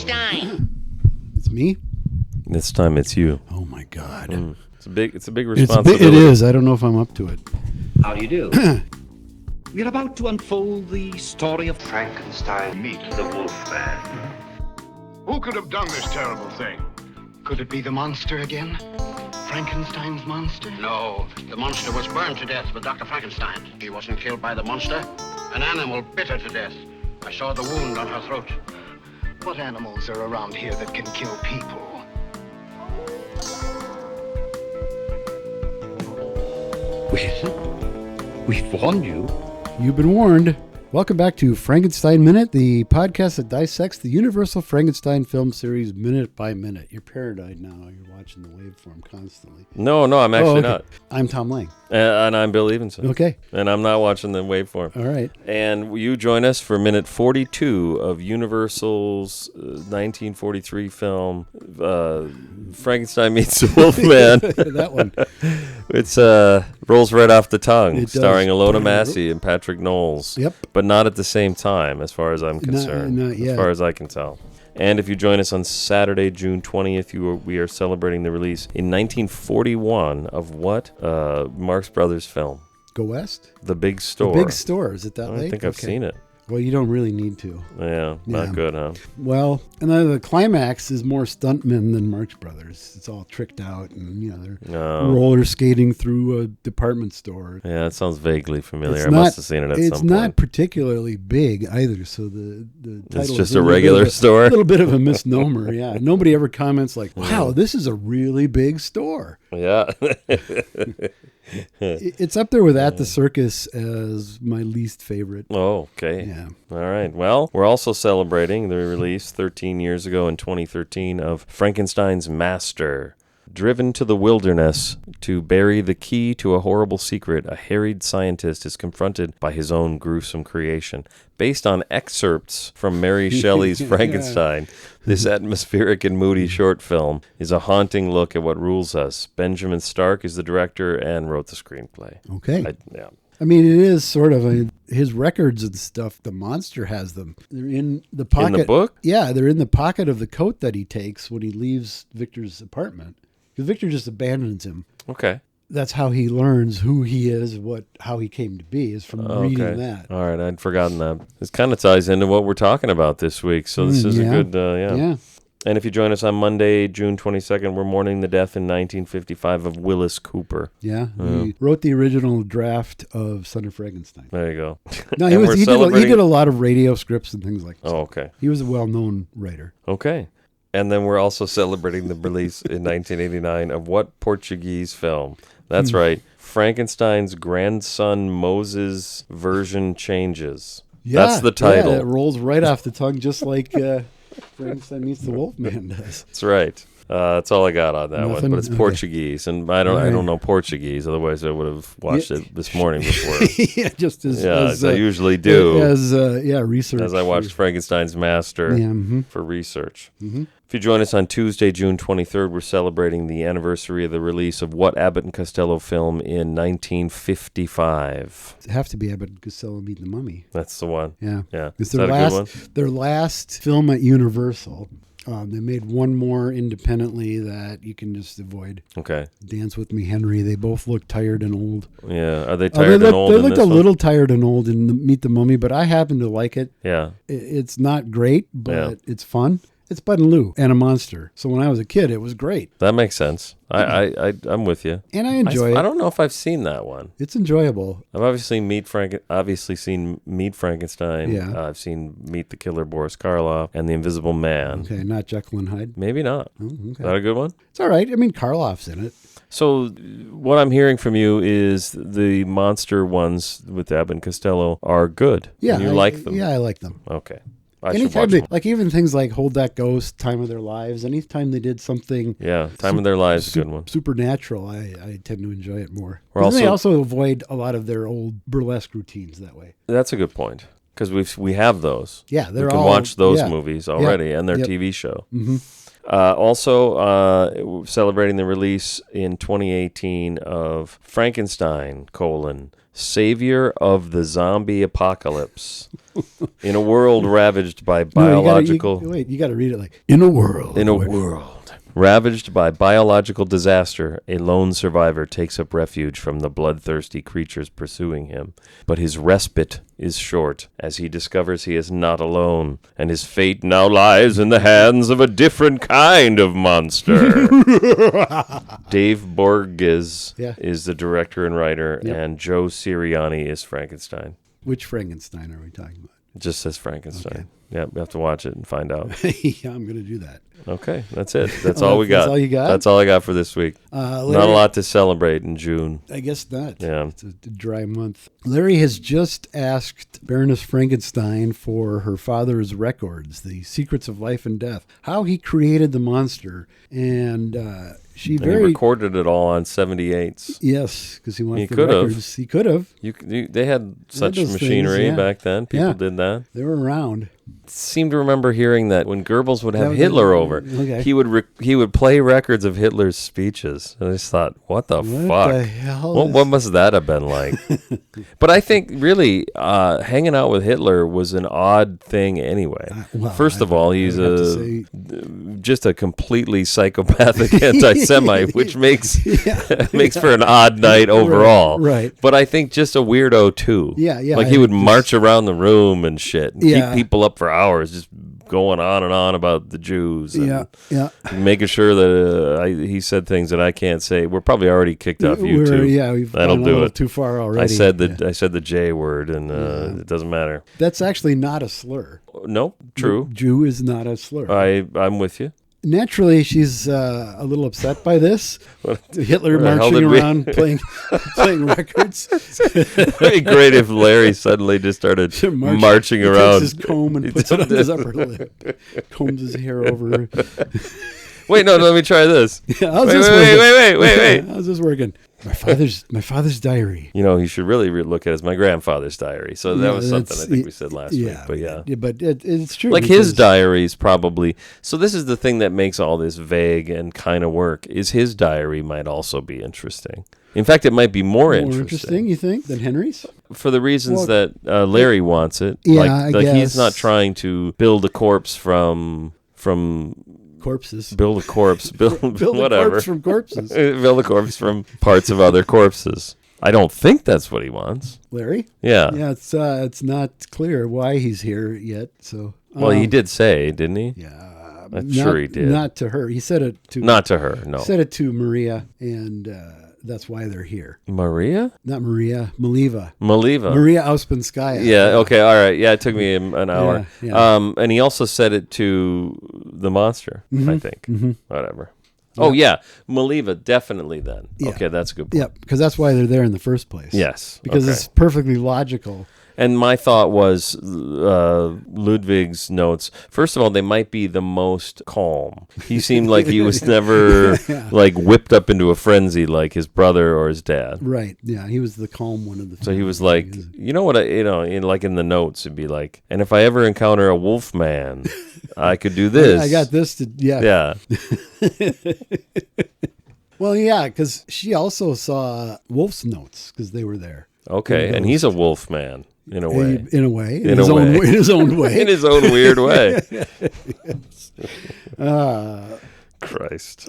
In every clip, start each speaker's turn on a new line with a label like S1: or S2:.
S1: Frankenstein.
S2: It's me?
S3: This time it's you.
S2: Oh, my God.
S3: It's a big responsibility.
S2: It is. I don't know if I'm up to it.
S4: How do you do? We're about to unfold the story of Frankenstein.
S5: Meet the Wolfman.
S6: Who could have done this terrible thing?
S7: Could it be the monster again? Frankenstein's monster?
S5: No, the monster was burned to death with Dr. Frankenstein. He wasn't killed by the monster. An animal bit her to death. I saw the wound on her throat.
S7: What animals are around here that can kill people?
S4: Well, we've warned you.
S2: You've been warned. Welcome back to Frankenstein Minute, the podcast that dissects the Universal Frankenstein film series minute by minute. You're paranoid now. You're watching the waveform constantly.
S3: No, I'm actually not.
S2: I'm Thom Lang.
S3: And I'm Bill Evenson.
S2: Okay.
S3: And I'm not watching the waveform.
S2: All right.
S3: And you join us for minute 42 of Universal's 1943 film, Frankenstein Meets the Wolfman.
S2: That one.
S3: It's rolls right off the tongue,
S2: It does.
S3: starring Ilona Massey and Patrick Knowles.
S2: Yep.
S3: But not at the same time, as far as I'm concerned.
S2: Not yet.
S3: As far as I can tell. And if you join us on Saturday, June 20th, we are celebrating the release in 1941 of what Marx Brothers film?
S2: Go West?
S3: The Big Store.
S2: The Big Store. Is it that
S3: I
S2: late?
S3: don't think I've seen it.
S2: Well, you don't really need to.
S3: Yeah, not good, huh?
S2: Well, and then the climax is more stuntmen than Marx Brothers. It's all tricked out, and they're roller skating through a department store.
S3: Yeah, it sounds vaguely familiar. I must have seen it at some point.
S2: It's not particularly big either, so the title
S3: it's
S2: is
S3: just a regular store.
S2: A little bit of a misnomer, yeah. Nobody ever comments like, wow, this is a really big store.
S3: Yeah.
S2: It's up there with At the Circus as my least favorite.
S3: Oh, okay.
S2: Yeah.
S3: All right. Well, we're also celebrating the release 13 years ago in 2013 of Frankenstein's Master. Driven to the wilderness to bury the key to a horrible secret, a harried scientist is confronted by his own gruesome creation. Based on excerpts from Mary Shelley's Frankenstein, this atmospheric and moody short film is a haunting look at what rules us. Benjamin Stark is the director and wrote the screenplay.
S2: Okay.
S3: Yeah.
S2: I mean, it is sort of his records and stuff. The monster has them. They're in the pocket.
S3: In the book?
S2: Yeah, they're in the pocket of the coat that he takes when he leaves Victor's apartment. Because Victor just abandons him.
S3: Okay.
S2: That's how he learns who he is, how he came to be, is from reading that.
S3: All right, I'd forgotten that. This kind of ties into what we're talking about this week, so this is a good,
S2: Yeah.
S3: And if you join us on Monday, June 22nd, we're mourning the death in 1955 of Willis Cooper.
S2: Yeah, he wrote the original draft of Son of Frankenstein.
S3: There you go.
S2: No, he did a lot of radio scripts and things like that.
S3: Oh, okay.
S2: He was a well-known writer.
S3: Okay. And then we're also celebrating the release in 1989 of what Portuguese film? That's right. Frankenstein's grandson Moses version changes.
S2: Yeah,
S3: that's the title.
S2: Yeah, it rolls right off the tongue, just like Frankenstein Meets the Wolfman does.
S3: That's right. That's all I got on that one, but it's Portuguese, and I don't know Portuguese. Otherwise, I would have watched it this morning before.
S2: Yeah, just as
S3: I usually do.
S2: Research
S3: as I watched Frankenstein's Master for research. Mm-hmm. If you join us on Tuesday, June 23rd, we're celebrating the anniversary of the release of what Abbott and Costello film in 1955.
S2: It'd have to be Abbott and Costello Meet the Mummy.
S3: That's the one.
S2: Yeah.
S3: Is that a good one?
S2: Their last film at Universal. They made one more independently that you can just avoid.
S3: Okay.
S2: Dance With Me, Henry. They both look tired and old.
S3: Yeah. Are they tired and old?
S2: They looked a little tired and old in Meet the Mummy, but I happen to like it.
S3: Yeah.
S2: It's not great, but it's fun. It's Bud and Lou and a monster. So when I was a kid, it was great.
S3: That makes sense. I'm with you.
S2: And I enjoy it.
S3: I don't know if I've seen that one.
S2: It's enjoyable.
S3: I've obviously seen Meet Frankenstein.
S2: Yeah.
S3: I've seen Meet the Killer Boris Karloff and The Invisible Man.
S2: Okay, not Jekyll and Hyde.
S3: Maybe not.
S2: Oh, okay.
S3: Is that a good one?
S2: It's all right. I mean, Karloff's in it.
S3: So what I'm hearing from you is the monster ones with Abbott and Costello are good.
S2: Yeah.
S3: You like them?
S2: Yeah, I like them.
S3: Okay.
S2: Anytime even things like Hold That Ghost, Time of Their Lives, anytime they did something...
S3: Yeah, Time of Their Lives is a good one.
S2: Supernatural, I tend to enjoy it more. They also avoid a lot of their old burlesque routines that way.
S3: That's a good point, because we have those.
S2: Yeah,
S3: we can watch those movies already and their TV show.
S2: Mm-hmm.
S3: Also celebrating the release in 2018 of Frankenstein, Savior of the Zombie Apocalypse. In a world ravaged by biological...
S2: You got to read it like, in a world.
S3: Ravaged by biological disaster, a lone survivor takes up refuge from the bloodthirsty creatures pursuing him. But his respite is short, as he discovers he is not alone, and his fate now lies in the hands of a different kind of monster. Dave Borges is the director and writer, and Joe Sirianni is Frankenstein.
S2: Which Frankenstein are we talking about?
S3: It just says Frankenstein. Okay. Yeah, we have to watch it and find out.
S2: Yeah, I'm going to do that.
S3: Okay, that's it. That's all we got.
S2: That's all you got?
S3: That's all I got for this week. Larry, not a lot to celebrate in June.
S2: I guess not.
S3: Yeah.
S2: It's a dry month. Larry has just asked Baroness Frankenstein for her father's records, the secrets of life and death, how he created the monster, and he
S3: recorded it all on 78s.
S2: Yes, because he wanted the records. He could have.
S3: They had such machinery back then. People did that.
S2: They were around.
S3: Seem to remember hearing that when Goebbels would have Hitler over, he would play records of Hitler's speeches. And I just thought, what the fuck?
S2: The hell
S3: what must that have been like? But I think really hanging out with Hitler was an odd thing anyway. First of all, he's just a completely psychopathic anti-Semite, which makes for an odd night overall.
S2: Right.
S3: But I think just a weirdo too.
S2: Yeah.
S3: Like he would march around the room and shit, and keep people up for hours, just going on and on about the Jews. And making sure that he said things that I can't say. We're probably already kicked off YouTube.
S2: Yeah, we've
S3: That'll
S2: gone
S3: do
S2: a little
S3: it.
S2: Too far already.
S3: I said the J word, and it doesn't matter.
S2: That's actually not a slur.
S3: No, true.
S2: Jew is not a slur.
S3: I'm with you.
S2: Naturally, she's a little upset by this. Hitler marching around playing records.
S3: It'd be great if Larry suddenly just started marching around.
S2: He takes his comb and puts it on his upper lip. Combs his hair over.
S3: Wait, no, let me try this.
S2: Yeah,
S3: wait.
S2: How's this working? My father's diary.
S3: You know, you should really look at it as my grandfather's diary. So that was something I think we said last week. But
S2: but it's true.
S3: Like his diaries probably. So this is the thing that makes all this vague and kind of work. Is his diary might also be interesting. In fact, it might be more interesting.
S2: You think, than Henry's?
S3: For the reasons that Larry wants it.
S2: Yeah,
S3: like he's not trying to build a corpse from
S2: corpses.
S3: Build a corpse. Build whatever.
S2: A corpse from corpses.
S3: Build a corpse from parts of other corpses. I don't think that's what he wants.
S2: Larry?
S3: Yeah.
S2: Yeah, it's not clear why he's here yet. So.
S3: Well, he did say, didn't he?
S2: Yeah.
S3: I'm sure he did.
S2: Not to her. He said it to.
S3: Not to her. No.
S2: He said it to Maria, and that's why they're here.
S3: Maria?
S2: Not Maria. Maliva.
S3: Maria
S2: Auspenskaya.
S3: Yeah. Okay. All right. Yeah. It took me an hour.
S2: Yeah.
S3: And he also said it to the monster. I think. Whatever. Oh yeah, Maliva definitely. Then. Yeah. Okay, that's a good point.
S2: Yeah, because that's why they're there in the first place.
S3: Yes.
S2: Because it's perfectly logical.
S3: And my thought was Ludwig's notes. First of all, they might be the most calm. He seemed like he was never like whipped up into a frenzy like his brother or his dad.
S2: Right. Yeah. He was the calm one of the.
S3: So he was like, you know what? Like in the notes, it'd be like, and if I ever encounter a wolf man, I could do this.
S2: I got this to. Yeah. Well, yeah, because she also saw Wolf's notes because they were there.
S3: Okay, and he's a wolf man. In a way.
S2: In his own way.
S3: In his own weird way. Christ.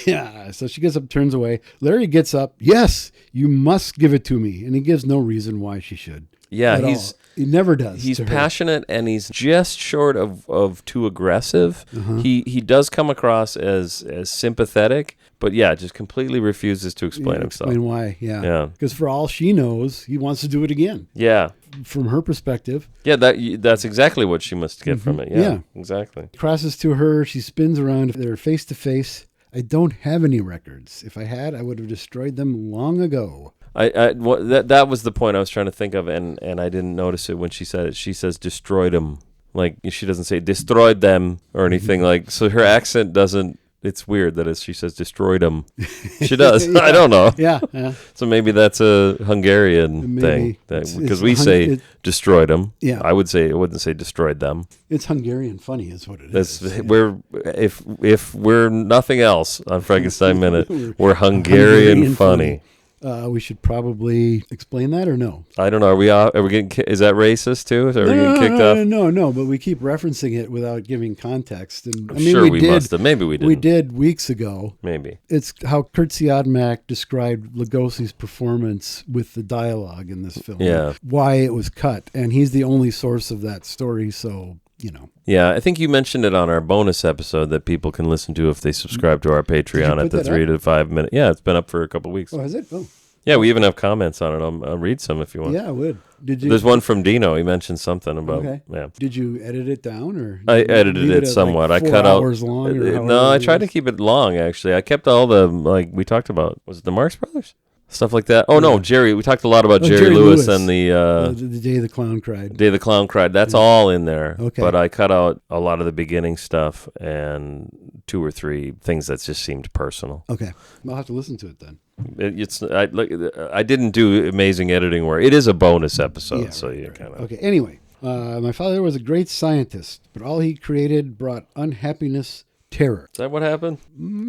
S2: Yeah. So she gets up, turns away. Larry gets up. Yes, you must give it to me. And he gives no reason why she should.
S3: Yeah,
S2: he never does.
S3: He's passionate and he's just short of too aggressive. He does come across as sympathetic, but just completely refuses to explain himself.
S2: Explain why, yeah. Because for all she knows, he wants to do it again.
S3: Yeah.
S2: From her perspective.
S3: Yeah, that's exactly what she must get from it. Yeah, exactly.
S2: Crosses to her. She spins around. They're face to face. I don't have any records. If I had, I would have destroyed them long ago.
S3: That was the point I was trying to think of, and I didn't notice it when she said it. She says destroyed them. Like she doesn't say destroyed them or anything. Like so, her accent doesn't it's weird that she says destroyed them. She does. Yeah. I don't know.
S2: Yeah.
S3: So maybe that's a Hungarian thing because we say destroyed them.
S2: Yeah.
S3: I wouldn't say destroyed them.
S2: It's Hungarian funny is what it is.
S3: If we're nothing else on Frankenstein Minute, we're Hungarian funny.
S2: We should probably explain that or no?
S3: I don't know. Are we getting? Is that racist too? Are we getting kicked off?
S2: No. But we keep referencing it without giving context. And
S3: I'm sure we must have. Maybe we did.
S2: We did weeks ago.
S3: Maybe
S2: it's how Kurt Siodmak described Lugosi's performance with the dialogue in this film.
S3: Yeah,
S2: why it was cut, and he's the only source of that story. So.
S3: Yeah, I think you mentioned it on our bonus episode that people can listen to if they subscribe to our Patreon at the 3 to 5 minute. Yeah, it's been up for a couple of weeks.
S2: Oh, has it? Oh.
S3: Yeah, we even have comments on it. I'll read some if you want.
S2: Yeah, I would.
S3: There's one from Dino. He mentioned something about.
S2: Okay.
S3: Yeah.
S2: Did you edit it down or?
S3: I edited it somewhat.
S2: Like 4
S3: I cut out.
S2: hours long.
S3: No, I tried to keep it long. Actually, I kept all the we talked about. Was it the Marx Brothers? Stuff like that. Oh, no, Jerry. We talked a lot about Jerry Lewis and
S2: the Day the Clown Cried.
S3: Day the Clown Cried. That's all in there.
S2: Okay.
S3: But I cut out a lot of the beginning stuff and 2 or 3 things that just seemed personal.
S2: Okay. I'll have to listen to it then.
S3: I didn't do amazing editing work. It is a bonus episode, so you kind of...
S2: Okay, anyway. My father was a great scientist, but all he created brought unhappiness, terror.
S3: Is that what happened?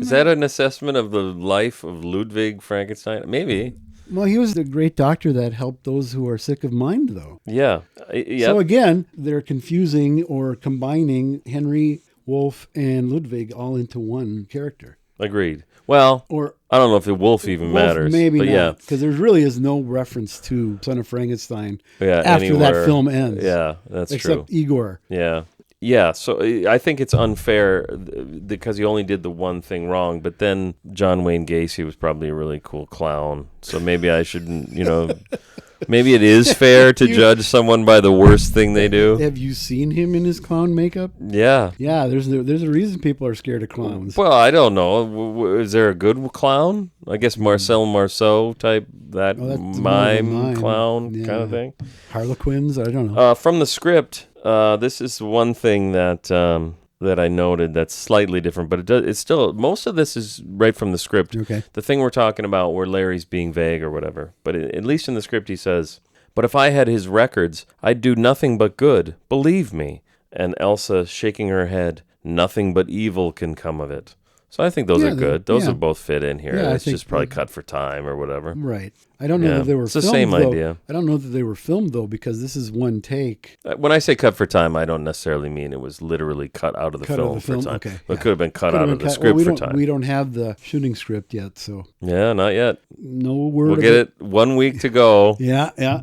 S3: Is that an assessment of the life of Ludwig Frankenstein? Maybe.
S2: Well, he was a great doctor that helped those who are sick of mind, though.
S3: Yeah.
S2: So again, they're confusing or combining Henry, Wolf, and Ludwig all into one character.
S3: Agreed. Well, I don't know if the Wolf even matters.
S2: Maybe
S3: but
S2: not, because there really is no reference to Son of Frankenstein after
S3: anywhere.
S2: that film ends.
S3: Yeah, that's
S2: true. Except Igor.
S3: Yeah. Yeah, so I think it's unfair because he only did the one thing wrong, but then John Wayne Gacy was probably a really cool clown. So maybe I shouldn't, maybe it is fair to judge someone by the worst thing they do.
S2: Have you seen him in his clown makeup?
S3: Yeah.
S2: Yeah, there's a reason people are scared of clowns.
S3: Well, I don't know. Is there a good clown? I guess Marcel Marceau type, that mime clown kind of thing.
S2: Harlequins? I don't know.
S3: From the script... this is one thing that I noted that's slightly different, but it's still, most of this is right from the script.
S2: Okay.
S3: The thing we're talking about where Larry's being vague or whatever, but at least in the script he says, "But if I had his records, I'd do nothing but good, believe me." And Elsa shaking her head, "Nothing but evil can come of it." So I think those are good. Those will both fit in here.
S2: Yeah,
S3: it's just probably cut for time or whatever.
S2: Right. I don't know that they were
S3: it's
S2: filmed,
S3: the same
S2: though.
S3: idea.
S2: I don't know that they were filmed, though, because this is one take.
S3: When I say cut for time, I don't necessarily mean it was literally cut out of the film for time.
S2: Okay.
S3: But it could have been cut out of the script for time.
S2: We don't have the shooting script yet, so.
S3: Yeah, not yet.
S2: No word.
S3: We'll get it 1 week to go.
S2: Yeah.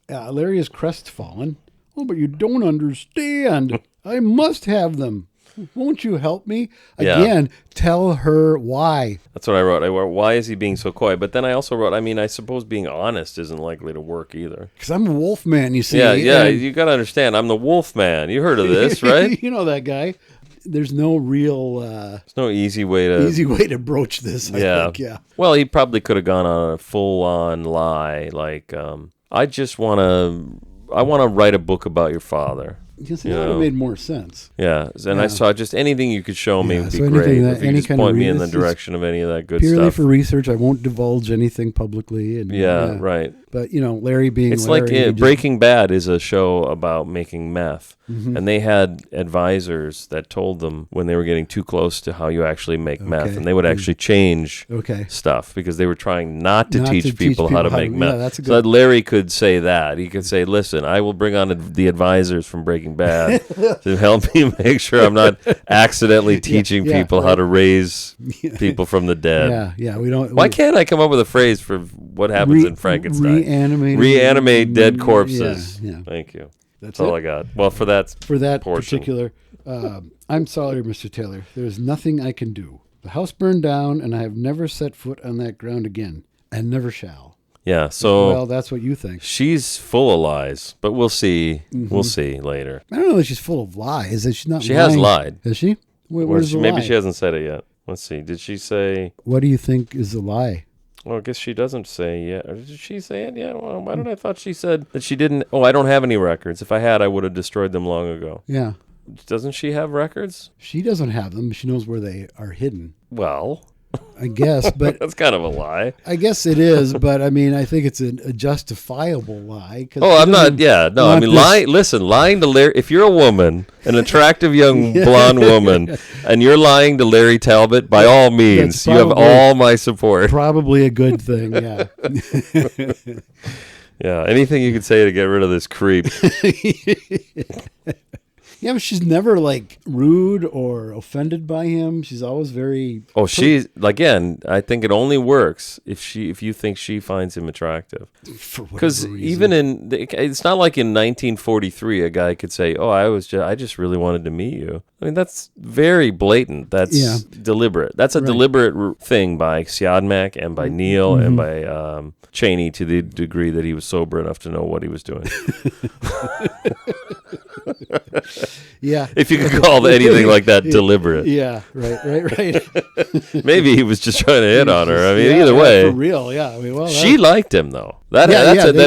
S2: Larry is crestfallen. "Oh, but you don't understand. I must have them. Won't you help me?" Again, tell her why.
S3: That's what I wrote. Why is he being so coy? But then I also wrote, I suppose being honest isn't likely to work either.
S2: Because I'm a wolf man, you see.
S3: Yeah, you got to understand, I'm the wolf man. You heard of this, right?
S2: You know that guy. There's no real...
S3: There's no easy way to
S2: broach this, I think, yeah.
S3: Well, he probably could have gone on a full-on lie, like, I want to write a book about your father.
S2: That would have made more sense.
S3: Yeah, and I saw just anything you could show me would be
S2: so
S3: great.
S2: If you could just
S3: point me in the direction of any of that good
S2: purely
S3: stuff.
S2: for research, I won't divulge anything publicly. And,
S3: right.
S2: But, Larry being
S3: it's
S2: Larry...
S3: like Breaking Bad is a show about making meth. Mm-hmm. And they had advisors that told them when they were getting too close to how you actually make meth. And they would actually change stuff because they were trying not to teach people how to make meth. Yeah, that's so that Larry could say that. He could say, "Listen, I will bring on the advisors from Breaking Bad to help me make sure I'm not accidentally teaching people how to raise people from the dead." Yeah. Why can't I come up with a phrase for what happens in Frankenstein? Reanimate dead corpses. Yeah. Thank you. That's all I got. Well, for that portion.
S2: Particular, I'm sorry, Mr. Taylor. There's nothing I can do. The house burned down, and I have never set foot on that ground again, and never shall.
S3: Yeah, so...
S2: Well, that's what you think.
S3: She's full of lies, but we'll see. Mm-hmm. We'll see later.
S2: I don't know that she's full of lies. That she's not
S3: She
S2: lying.
S3: has lied.
S2: Has she? Where's the lie?
S3: Maybe she hasn't said it yet. Let's see. Did she say...
S2: What do you think is a lie?
S3: Well, I guess she doesn't say yet. Or did she say it yet? Well, why did I thought she said that she didn't... Oh, I don't have any records. If I had, I would have destroyed them long ago.
S2: Yeah.
S3: Doesn't she have records?
S2: She doesn't have them. She knows where they are hidden,
S3: Well,
S2: I guess. But
S3: that's kind of a lie.
S2: I guess it is. But I mean, I think it's a justifiable lie.
S3: Oh, I'm not. Yeah, no. I mean, lying to Larry. If you're a woman, an attractive young blonde woman, and you're lying to Larry Talbot, by all means, you have all my support.
S2: Probably a good thing. Yeah.
S3: Yeah. Anything you could say to get rid of this creep.
S2: Yeah, but she's never like rude or offended by him. She's always very.
S3: Oh, she's again. I think it only works if you think she finds him attractive. Because even it's not like in 1943 a guy could say, "Oh, I just really wanted to meet you." I mean, that's very blatant. That's deliberate. That's a deliberate thing by Siodmak and by Neil and by Cheney, to the degree that he was sober enough to know what he was doing.
S2: Yeah.
S3: If you could call anything like that deliberate.
S2: Yeah, right.
S3: Maybe he was just trying to hit on her. I mean, either way.
S2: For real, yeah. I mean, well,
S3: she liked him, though. That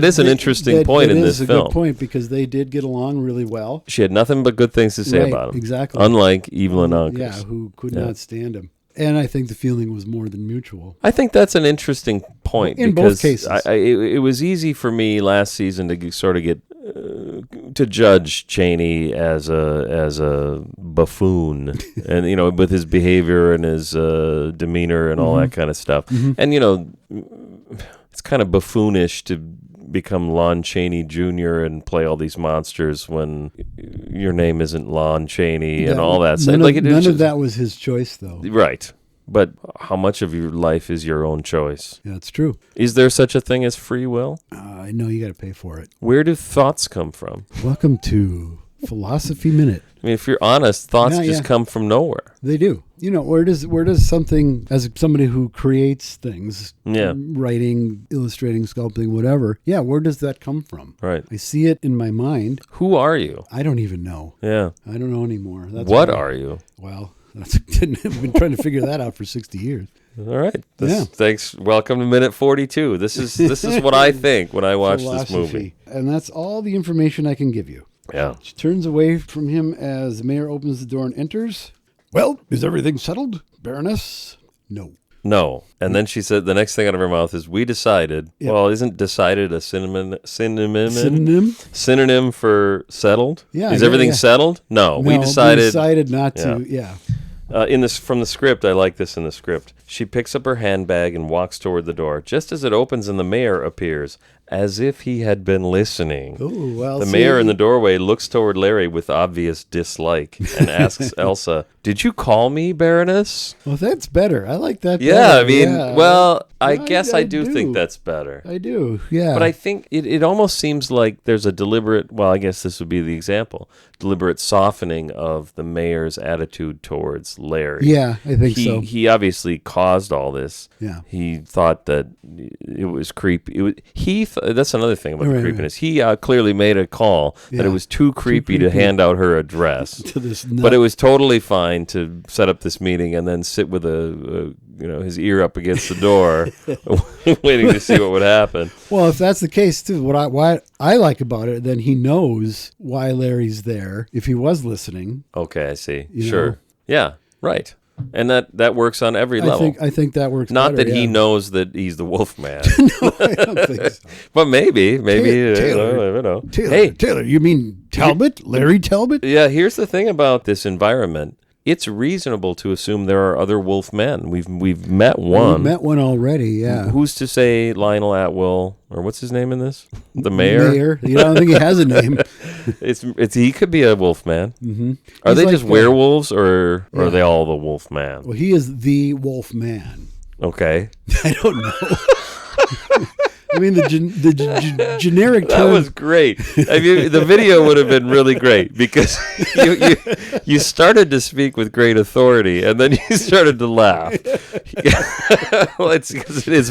S3: is an interesting point in this film.
S2: That is a good point, because they did get along really well.
S3: She had nothing but good things to say about him.
S2: Exactly.
S3: Unlike Evelyn August.
S2: Yeah, who could not stand him. And I think the feeling was more than mutual.
S3: I think that's an interesting point.
S2: In both cases.
S3: It was easy for me last season to sort of get to judge Cheney as a buffoon, and with his behavior and his demeanor and all that kind of stuff. And it's kind of buffoonish to become Lon Chaney Jr. and play all these monsters when your name isn't Lon Chaney and all that.
S2: None of that was his choice, though.
S3: Right. But how much of your life is your own choice?
S2: Yeah, that's true.
S3: Is there such a thing as free will?
S2: I know you got to pay for it.
S3: Where do thoughts come from?
S2: Welcome to Philosophy Minute.
S3: I mean, if you're honest, thoughts just come from nowhere.
S2: They do. Where does something, as somebody who creates things, writing, illustrating, sculpting, whatever, where does that come from?
S3: Right.
S2: I see it in my mind.
S3: Who are you?
S2: I don't even know.
S3: Yeah.
S2: I don't know anymore.
S3: What are you?
S2: Well, I've been trying to figure that out for 60 years.
S3: All right. Thanks. Welcome to minute 42. This is what I think when I watch this movie.
S2: And that's all the information I can give you.
S3: Yeah.
S2: She turns away from him as the mayor opens the door and enters. Well, is everything settled, Baroness? No.
S3: And then she said, the next thing out of her mouth is, we decided. Yep. Well, isn't decided a synonym for settled?
S2: Yeah.
S3: Is everything settled? No, we decided
S2: not to. Yeah.
S3: From the script, I like this in the script. She picks up her handbag and walks toward the door. Just as it opens and the mayor appears, as if he had been listening.
S2: Ooh, well,
S3: the mayor in the doorway looks toward Larry with obvious dislike and asks Elsa, "Did you call me, Baroness?"
S2: Well, that's better. I like that
S3: Yeah,
S2: better.
S3: I mean, well, I guess I do think that's better.
S2: I do, yeah.
S3: But I think it almost seems like there's a deliberate, well, I guess this would be the example, deliberate softening of the mayor's attitude towards Larry.
S2: Yeah, I think so.
S3: He obviously caused all this.
S2: Yeah.
S3: He thought that it was creepy. That's another thing about the creepiness. He clearly made a call that it was too creepy to hand out her address.
S2: To this
S3: but it was totally fine to set up this meeting and then sit with his ear up against the door, waiting to see what would happen.
S2: Well, if that's the case too, what I like about it, then he knows why Larry's there if he was listening.
S3: Okay, I see. Sure. Yeah, right. And that works on every level.
S2: I think that works.
S3: Not
S2: better,
S3: that he knows that he's the wolf man.
S2: No, I don't think so.
S3: But maybe
S2: Taylor,
S3: I don't know.
S2: Taylor, you mean Talbot? Larry Talbot?
S3: Yeah, here's the thing about this environment. It's reasonable to assume there are other wolf men. We've met one.
S2: We've met one already, yeah.
S3: Who's to say Lionel Atwill, or what's his name in this? The mayor?
S2: You don't think he has a name.
S3: He could be a wolf man. Mm-hmm. Are they just werewolves, or are they all the wolf man?
S2: Well, he is the wolf man.
S3: Okay.
S2: I don't know. I mean, the generic term.
S3: That was great. I mean, the video would have been really great because you started to speak with great authority and then you started to laugh. Well, it's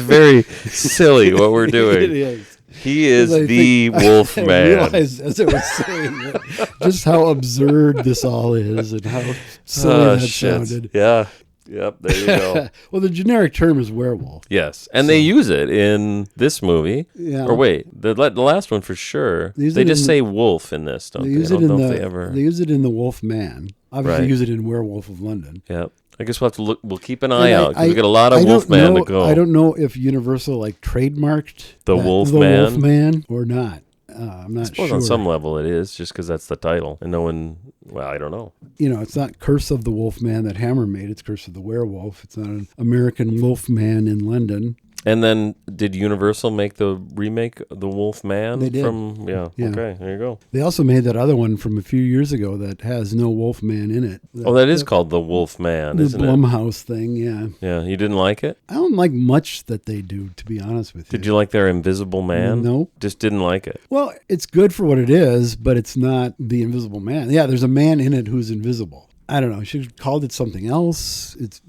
S3: very silly what we're doing.
S2: It is.
S3: He is the wolf man.
S2: I realized as I was saying just how absurd this all is and how silly that sounded.
S3: Yeah. Yep, there you go.
S2: Well, the generic term is werewolf.
S3: Yes, and they use it in this movie.
S2: Yeah.
S3: Or wait, the last one for sure. They just say wolf in this, don't they? I don't know if they ever...
S2: They use it in The Wolf Man. Obviously,
S3: Right.
S2: use it in Werewolf of London.
S3: Yep. I guess we'll have to look. We'll keep an eye out because we got a lot of Wolfman to go.
S2: I don't know if Universal trademarked
S3: the Wolfman
S2: or not. I'm not sure.
S3: On some level it is, just because that's the title, and no one. Well, I don't know.
S2: It's not Curse of the Wolfman that Hammer made. It's Curse of the Werewolf. It's not an American Wolfman in London.
S3: And then, did Universal make the remake, The Wolfman?
S2: They did.
S3: Yeah. Okay, there you go.
S2: They also made that other one from a few years ago that has no Wolfman in it.
S3: That is called The Wolfman, isn't it?
S2: The Blumhouse thing, yeah.
S3: Yeah, you didn't like it?
S2: I don't like much that they do, to be honest with you.
S3: Did you like their Invisible Man?
S2: No.
S3: Just didn't like it.
S2: Well, it's good for what it is, but it's not the Invisible Man. Yeah, there's a man in it who's invisible. I don't know. She should have called it something else. It's,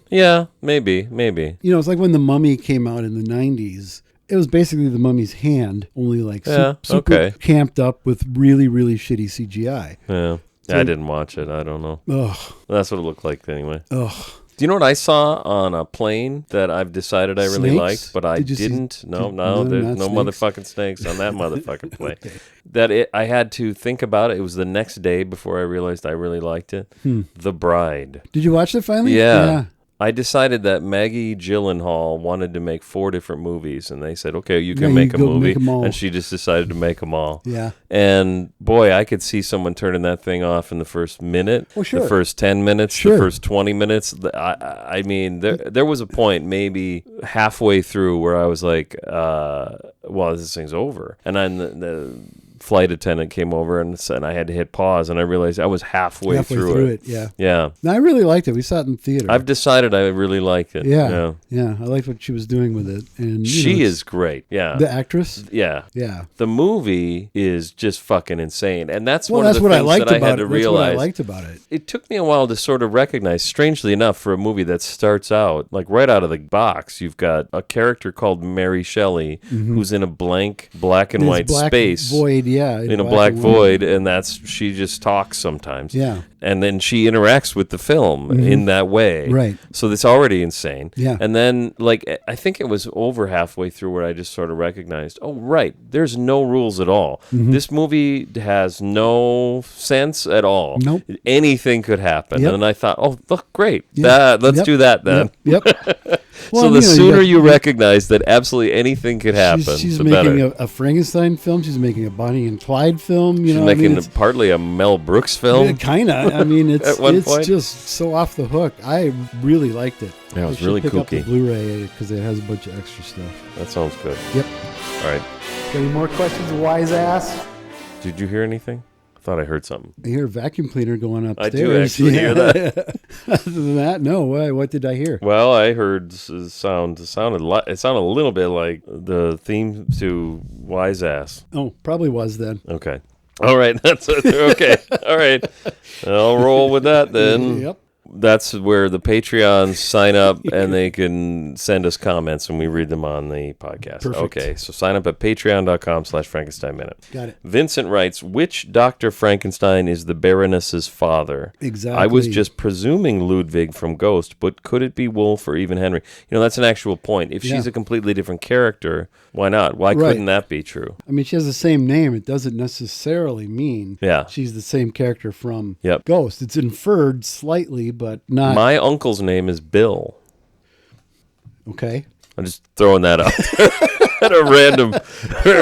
S3: Yeah, maybe.
S2: It's like when The Mummy came out in the 90s. It was basically The Mummy's hand, only like super camped up with really, really shitty CGI.
S3: Yeah. I didn't watch it. I don't know.
S2: Ugh.
S3: That's what it looked like anyway.
S2: Ugh.
S3: Do you know what I saw on a plane that I've decided I really
S2: Snakes?
S3: liked, but I didn't? No, there's no
S2: snakes?
S3: motherfucking snakes on that motherfucking plane. Okay. I had to think about it. It was the next day before I realized I really liked it. The Bride.
S2: Did you watch it finally?
S3: Yeah. I decided that Maggie Gyllenhaal wanted to make 4 different movies, and they said, okay, you can make a movie. And she just decided to make them all.
S2: Yeah.
S3: And boy, I could see someone turning that thing off in the first minute,
S2: the
S3: first 10 minutes, the first 20 minutes. I mean, there was a point maybe halfway through where I was like, well, this thing's over. And then the flight attendant came over and I had to hit pause, and I realized I was halfway through it. Yeah.
S2: No, I really liked it. We saw it in theater.
S3: I've decided I really like it.
S2: Yeah. I liked what she was doing with it, and
S3: she is great. Yeah,
S2: the actress.
S3: Yeah. The movie is just fucking insane, and that's
S2: what
S3: I had to realize.
S2: That's what I liked about it.
S3: It took me a while to sort of recognize. Strangely enough, for a movie that starts out like right out of the box, you've got a character called Mary Shelley who's in a blank black and white space
S2: void. Yeah,
S3: in a black void, and she just talks sometimes.
S2: Yeah.
S3: And then she interacts with the film in that way.
S2: Right.
S3: So that's already insane.
S2: Yeah.
S3: And then, I think it was over halfway through where I just sort of recognized, oh, right, there's no rules at all. This movie has no sense at all.
S2: Nope.
S3: Anything could happen.
S2: Yep.
S3: And I thought, oh, look, great. Let's do that then.
S2: Yep.
S3: Well, so the sooner you recognize that absolutely anything could happen,
S2: she's
S3: the
S2: making
S3: better.
S2: a Frankenstein film. She's making a Bonnie and Clyde film.
S3: She's making partly a Mel Brooks film.
S2: Yeah, kind of. I mean, it's
S3: point.
S2: just so off the hook. I really liked it.
S3: Yeah, it was really
S2: pick
S3: kooky.
S2: Up the Blu-ray because it has a bunch of extra stuff.
S3: That sounds good.
S2: Yep.
S3: All right.
S2: Got any more questions, wise ass?
S3: Did you hear anything? I thought I heard something.
S2: I hear a vacuum cleaner going upstairs.
S3: I do actually hear that.
S2: Other than that, no. What did I hear?
S3: Well, I heard sound. It sounded a little bit like the theme to Wise Ass.
S2: Oh, probably was then.
S3: Okay. All right. That's okay. All right. I'll roll with that then.
S2: Yep.
S3: That's where the Patreons sign up and they can send us comments and we read them on the podcast.
S2: Perfect.
S3: Okay, so sign up at patreon.com/Frankenstein Minute.
S2: Got it.
S3: Vincent writes, which Dr. Frankenstein is the Baroness's father?
S2: Exactly.
S3: I was just presuming Ludwig from Ghost, but could it be Wolf or even Henry? That's an actual point. If she's a completely different character, why not? Why couldn't that be true?
S2: I mean, she has the same name. It doesn't necessarily mean she's the same character from Ghost. It's inferred slightly, but not.
S3: My uncle's name is Bill.
S2: Okay.
S3: I'm just throwing that out at a random,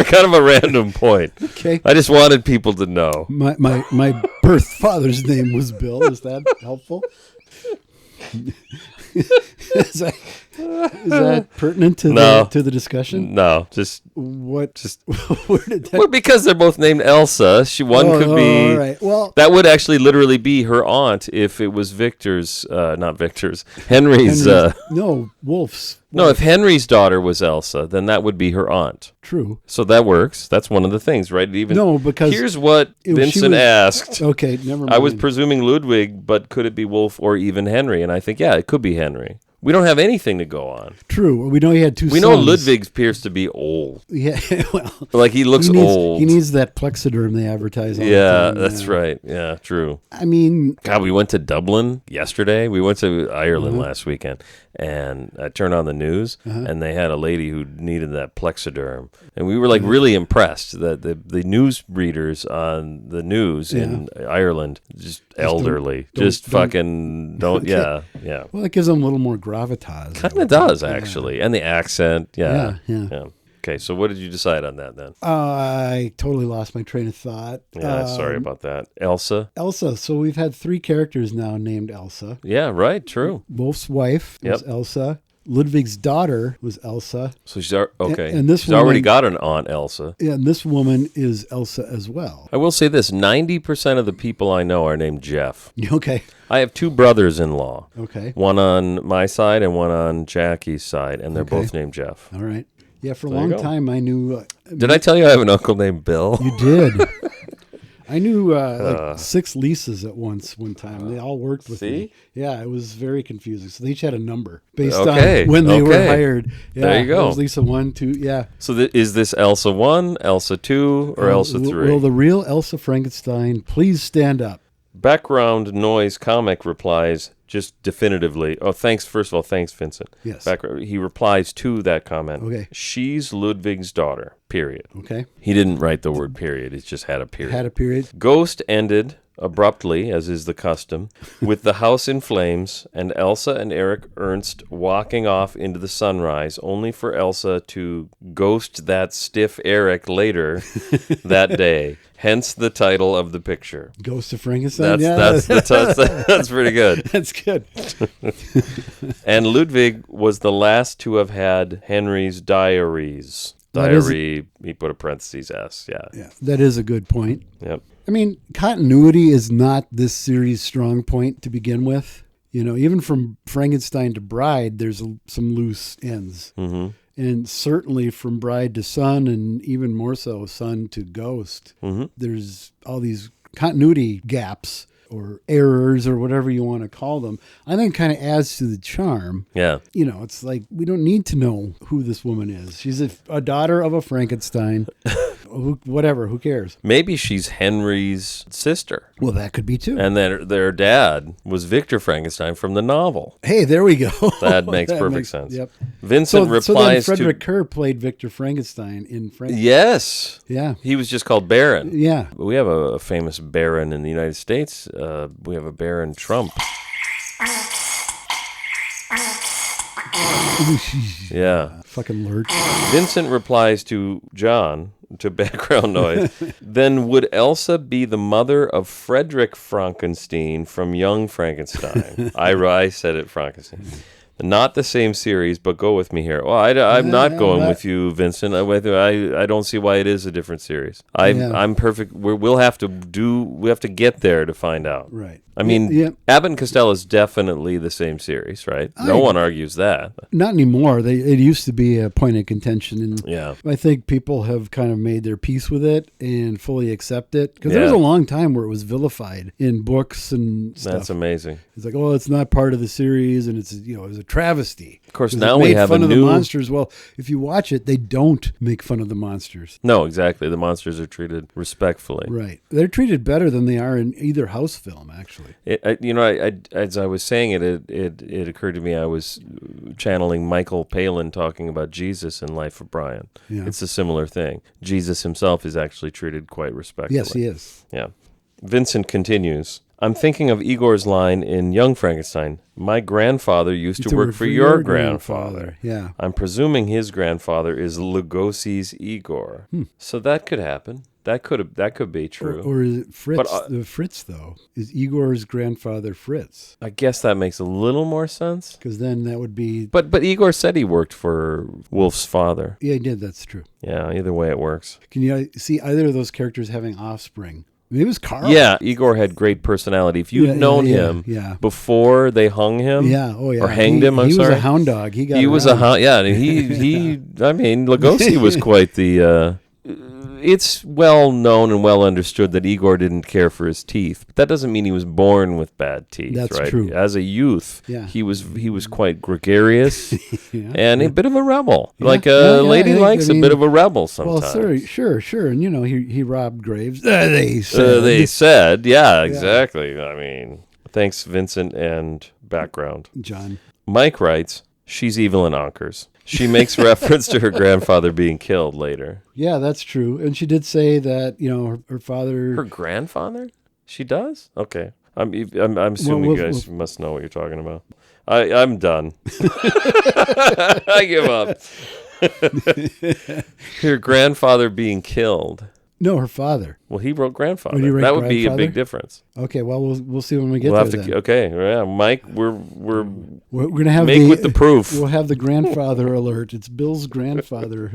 S3: kind of a random point.
S2: Okay.
S3: I just wanted people to know.
S2: My birth father's name was Bill. Is that helpful? Is that pertinent to the discussion?
S3: No, just
S2: what?
S3: Just
S2: where did that?
S3: Well, because they're both named Elsa. One could be.
S2: All right. Well,
S3: that would actually literally be her aunt if it was Henry's.
S2: No, Wolf's.
S3: No, if Henry's daughter was Elsa, then that would be her aunt.
S2: True.
S3: So that works. That's one of the things, right?
S2: Because
S3: here's what Vincent asked.
S2: Okay, never mind.
S3: I was presuming Ludwig, but could it be Wolf or even Henry? And I think, it could be Henry. We don't have anything to go on.
S2: True. We know he had two
S3: We
S2: sons.
S3: know Ludwig appears to be old.
S2: Yeah, well.
S3: Like he looks old.
S2: He needs that plexiderm they advertise on.
S3: Yeah, that's right. Yeah, true.
S2: I mean...
S3: God, we went to Dublin yesterday. We went to Ireland last weekend. And I turned on the news, and they had a lady who needed that plexiderm. And we were like really impressed that the news readers on the news in Ireland, just elderly, fucking don't, yeah.
S2: Well, it gives them a little more gravitas.
S3: Kind of does, actually. And the accent,
S2: Yeah.
S3: Okay, so what did you decide on that then?
S2: I totally lost my train of thought.
S3: Yeah, sorry about that. Elsa?
S2: Elsa. So we've had 3 characters now named Elsa.
S3: Yeah, right, true.
S2: Wolf's wife was Elsa. Ludwig's daughter was Elsa.
S3: So she's okay.
S2: And this
S3: she's already got an Aunt Elsa.
S2: Yeah, and this woman is Elsa as well.
S3: I will say this, 90% of the people I know are named Jeff.
S2: Okay.
S3: I have 2 brothers-in-law.
S2: Okay.
S3: One on my side and one on Jackie's side, and they're both named Jeff.
S2: All right. Yeah, for a long time I knew...
S3: Did I tell you I have an uncle named Bill?
S2: You did. I knew like 6 Lisa's at one time. They all worked with me. Yeah, it was very confusing. So they each had a number based on when they were hired. Yeah,
S3: there you go.
S2: It was Lisa 1, 2, yeah.
S3: So is this Elsa 1, Elsa 2, or Elsa 3?
S2: Will the real Elsa Frankenstein please stand up?
S3: Background Noise Comic replies just definitively. Oh, thanks. First of all, thanks, Vincent.
S2: Yes.
S3: He replies to that comment.
S2: Okay.
S3: She's Ludwig's daughter, period.
S2: Okay.
S3: He didn't write the word period. It just had a period.
S2: Had a period.
S3: Ghost ended abruptly, as is the custom, with the house in flames and Elsa and Eric Ernst walking off into the sunrise, only for Elsa to ghost that stiff Eric later that day. Hence the title of the picture.
S2: Ghost of Frankenstein?
S3: That's pretty good.
S2: That's good.
S3: And Ludwig was the last to have had Henry's diaries. Diary, he put a parentheses S,
S2: Yeah, that is a good point.
S3: Yep.
S2: I mean, continuity is not this series' strong point to begin with. You know, even from Frankenstein to Bride, there's some loose ends. Mm-hmm. And certainly from Bride to Son, and even more so Son to Ghost, there's all these continuity gaps or errors or whatever you want to call them. I think kind of adds to the charm.
S3: Yeah.
S2: You know, it's like we don't need to know who this woman is. She's a daughter of a Frankenstein. Whatever, who cares?
S3: Maybe she's Henry's sister.
S2: Well, that could be too.
S3: And their dad was Victor Frankenstein from the novel.
S2: Hey, there we go.
S3: That makes perfect sense.
S2: Yep.
S3: Vincent replies
S2: so then Frederick Kerr played Victor Frankenstein in Frankenstein.
S3: Yes.
S2: Yeah.
S3: He was just called Baron.
S2: Yeah.
S3: We have a famous Baron in the United States. We have a Baron Trump. Yeah.
S2: Fucking lurch.
S3: Vincent replies to John, to background noise. Then would Elsa be the mother of Frederick Frankenstein from Young Frankenstein? I said it, Frankenstein. Not the same series, but go with me here. Well, I'm not going with you, Vincent. I don't see why it is a different series. I'm perfect. We have to get there to find out.
S2: Right.
S3: I mean, Abbott and Costello is definitely the same series, right? No one argues that.
S2: Not anymore. It used to be a point of contention, and
S3: yeah.
S2: I think people have kind of made their peace with it and fully accept it. Because there was a long time where it was vilified in books and stuff.
S3: That's amazing.
S2: It's like, oh, it's not part of the series, and it was a travesty.
S3: Of course, now we have
S2: fun of the monsters. Well, if you watch it, they don't make fun of the monsters.
S3: No, exactly. The monsters are treated respectfully.
S2: Right. They're treated better than they are in either house film, actually.
S3: As I was saying it occurred to me I was channeling Michael Palin talking about Jesus in Life of Brian.
S2: Yeah.
S3: It's a similar thing. Jesus himself is actually treated quite respectfully.
S2: Yes, he is.
S3: Yeah. Vincent continues. I'm thinking of Igor's line in Young Frankenstein. My grandfather used to work for your grandfather.
S2: Yeah.
S3: I'm presuming his grandfather is Lugosi's Igor. So that could happen. That could be true.
S2: Or is it Fritz? Fritz, though, is Igor's grandfather Fritz?
S3: I guess that makes a little more sense.
S2: Because then that would be.
S3: But Igor said he worked for Wolf's father.
S2: Yeah, he did. That's true.
S3: Yeah. Either way, it works.
S2: Can you see either of those characters having offspring? Maybe it was Carl.
S3: Yeah, Igor had great personality. If you'd known him before they hung him, or hanged him,
S2: he was a hound dog. He was
S3: a hound. Yeah, he. I mean, Lugosi was quite the. it's well known and well understood that Igor didn't care for his teeth, but that doesn't mean he was born with bad teeth.
S2: That's
S3: right?
S2: true.
S3: As a youth,
S2: Yeah.
S3: he was quite gregarious
S2: Yeah.
S3: and a bit of a rebel.
S2: Yeah.
S3: Like
S2: Yeah,
S3: a lady likes
S2: I mean,
S3: a bit of a rebel
S2: well,
S3: sometimes.
S2: sure. And, he robbed graves. They
S3: They
S2: said.
S3: said, yeah, exactly. I mean, thanks, Vincent, and background.
S2: John.
S3: Mike writes, she's evil in Onkers. She makes reference to her grandfather being killed later.
S2: Yeah, that's true. And she did say that, her father...
S3: Her grandfather? She does? Okay. I'm assuming you guys must know what you're talking about. I'm done. I give up. Her grandfather being killed.
S2: No, her father.
S3: Well, he wrote grandfather.
S2: Would you write
S3: That would be a
S2: grandfather?
S3: big difference.
S2: Okay, well, we'll see when we get
S3: We'll
S2: there
S3: have to.
S2: then.
S3: Okay, yeah, Mike, we're
S2: gonna have
S3: make with the proof.
S2: We'll have the grandfather alert. It's Bill's grandfather.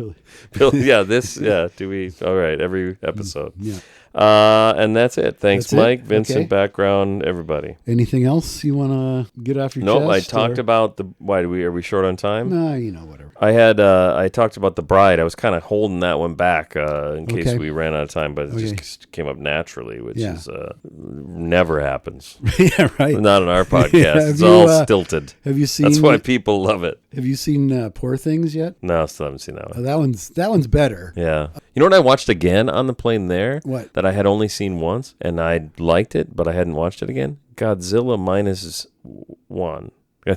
S3: Bill, yeah, do we? All right, every episode.
S2: Yeah.
S3: And that's it. Thanks,
S2: That's it?
S3: Mike, Vincent,
S2: Okay.
S3: background, everybody.
S2: Anything else you want to get off your
S3: Nope, I
S2: chest?
S3: talked about the. Why are we short on time?
S2: No, whatever.
S3: I talked about The Bride. I was kind of holding that one back in case
S2: Okay.
S3: we ran out of time, but it
S2: Okay.
S3: just came up naturally, which
S2: Yeah.
S3: is never happens.
S2: Yeah, right.
S3: Not on our podcast.
S2: Yeah,
S3: it's
S2: have
S3: all
S2: you,
S3: stilted.
S2: Have you seen?
S3: That's why people love it.
S2: Have you seen Poor Things yet?
S3: No, still haven't seen that one.
S2: That one's better.
S3: Yeah. You know what I watched again on the plane there?
S2: What?
S3: That I had only seen once, and I liked it, but I hadn't watched it again? Godzilla -1.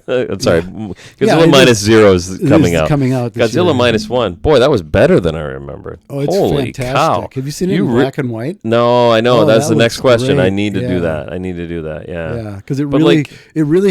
S3: I'm sorry. Godzilla
S2: it
S3: minus
S2: is-
S3: 0 is
S2: it
S3: coming
S2: is
S3: out.
S2: coming out this
S3: Godzilla
S2: year.
S3: -1. Boy, that was better than I remembered.
S2: Oh, it's
S3: Holy
S2: fantastic.
S3: cow.
S2: Have you seen it in black and white?
S3: No, I know.
S2: Oh,
S3: That's
S2: that
S3: the next
S2: looks
S3: question. I
S2: great.
S3: need to do
S2: Yeah.
S3: that. I need to do that. Yeah.
S2: Yeah, because it
S3: But
S2: really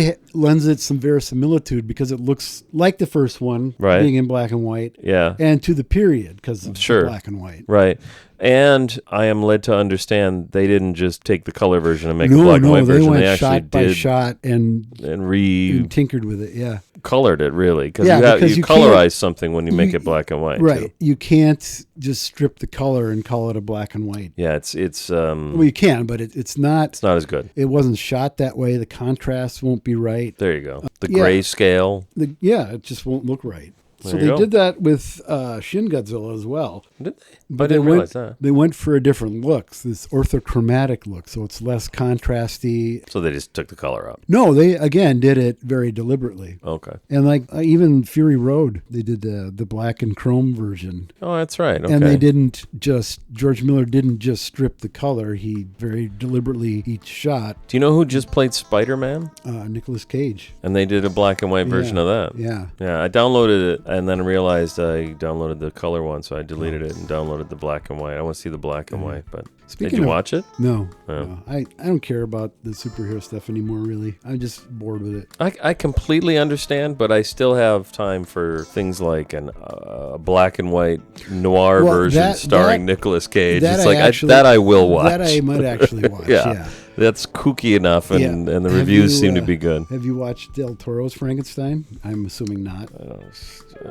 S3: like-
S2: lends it some verisimilitude because it looks like the first one,
S3: Right.
S2: being in black and white,
S3: Yeah.
S2: and to the period because of
S3: Sure.
S2: the black and white.
S3: Right. And I am led to understand they didn't just take the color version and make a black and white
S2: they
S3: version.
S2: went
S3: They actually
S2: shot by
S3: did
S2: shot and
S3: and
S2: tinkered with it. Yeah,
S3: colored it really because
S2: Yeah, because
S3: you
S2: you
S3: colorize
S2: can't-
S3: something when you make it black and white.
S2: right.
S3: Too.
S2: You can't just strip the color and call it a black and white.
S3: Yeah, it's
S2: Well, you can, but it's not.
S3: it's not as good.
S2: It wasn't shot that way. The contrast won't be right.
S3: There you go. The
S2: yeah.
S3: grayscale.
S2: It just won't look right. So
S3: There
S2: they
S3: you go.
S2: did that with Shin Godzilla as well.
S3: Did they?
S2: But
S3: I didn't
S2: they
S3: realize
S2: went,
S3: that.
S2: They went for a different look, this orthochromatic look, so it's less contrasty.
S3: So they just took the color out.
S2: No, they again did it very deliberately.
S3: Okay.
S2: And like even Fury Road, they did the black and chrome version.
S3: Oh, that's right. Okay.
S2: And they didn't George Miller didn't just strip the color. He very deliberately each shot
S3: Do you know who just played Spider-Man?
S2: Nicolas Cage.
S3: And they did a black and white version
S2: Yeah,
S3: of that.
S2: Yeah.
S3: Yeah, I downloaded it and then realized I downloaded the color one, so I deleted it and downloaded the black and white. I want to see the black and white, but
S2: Speaking
S3: did you
S2: of-
S3: watch it?
S2: No,
S3: Oh.
S2: no. I don't care about the superhero stuff anymore, really. I'm just bored with it.
S3: I completely understand, but I still have time for things like a black and white noir
S2: Well,
S3: version starring Nicolas Cage.
S2: that
S3: It's
S2: I
S3: like
S2: actually-
S3: that I will watch.
S2: That I might actually watch, yeah.
S3: That's kooky enough, and,
S2: Yeah.
S3: and the
S2: Have
S3: reviews
S2: you,
S3: seem to be good.
S2: Have you watched Del Toro's Frankenstein? I'm assuming not.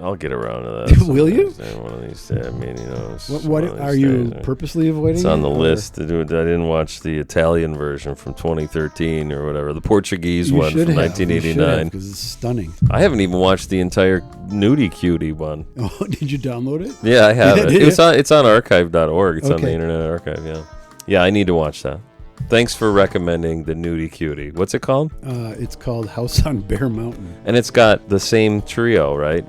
S3: I'll get around to that.
S2: Will you?
S3: someday. One of these days. I mean, it's
S2: What
S3: one of
S2: are
S3: these
S2: you
S3: days.
S2: purposely avoiding
S3: It's on
S2: it,
S3: the
S2: or-
S3: list to do it. I didn't watch the Italian version from 2013 or whatever, the Portuguese
S2: You
S3: one
S2: should
S3: from
S2: have.
S3: 1989.
S2: Because it's stunning.
S3: I haven't even watched the entire Nudie Cutie one.
S2: Oh, did you download it?
S3: Yeah, I have
S2: Yeah,
S3: it.
S2: did
S3: It's on archive.org. It's on the
S2: Okay.
S3: Internet Archive, yeah. Yeah, I need to watch that. Thanks for recommending the Nudie Cutie. What's it called?
S2: It's called House on Bear Mountain.
S3: And it's got the same trio, right?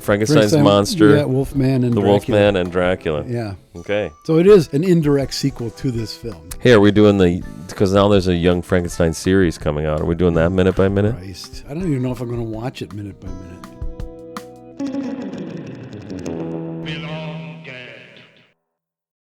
S3: Frankenstein's
S2: Frankenstein-
S3: monster,
S2: yeah, Wolfman and
S3: the
S2: Dracula.
S3: Wolfman, and Dracula.
S2: Yeah.
S3: Okay.
S2: So it is an indirect sequel to this film.
S3: Hey, are we doing because now there's a Young Frankenstein series coming out. Are we doing that minute by minute?
S2: Christ. I don't even know if I'm going to watch it minute by minute.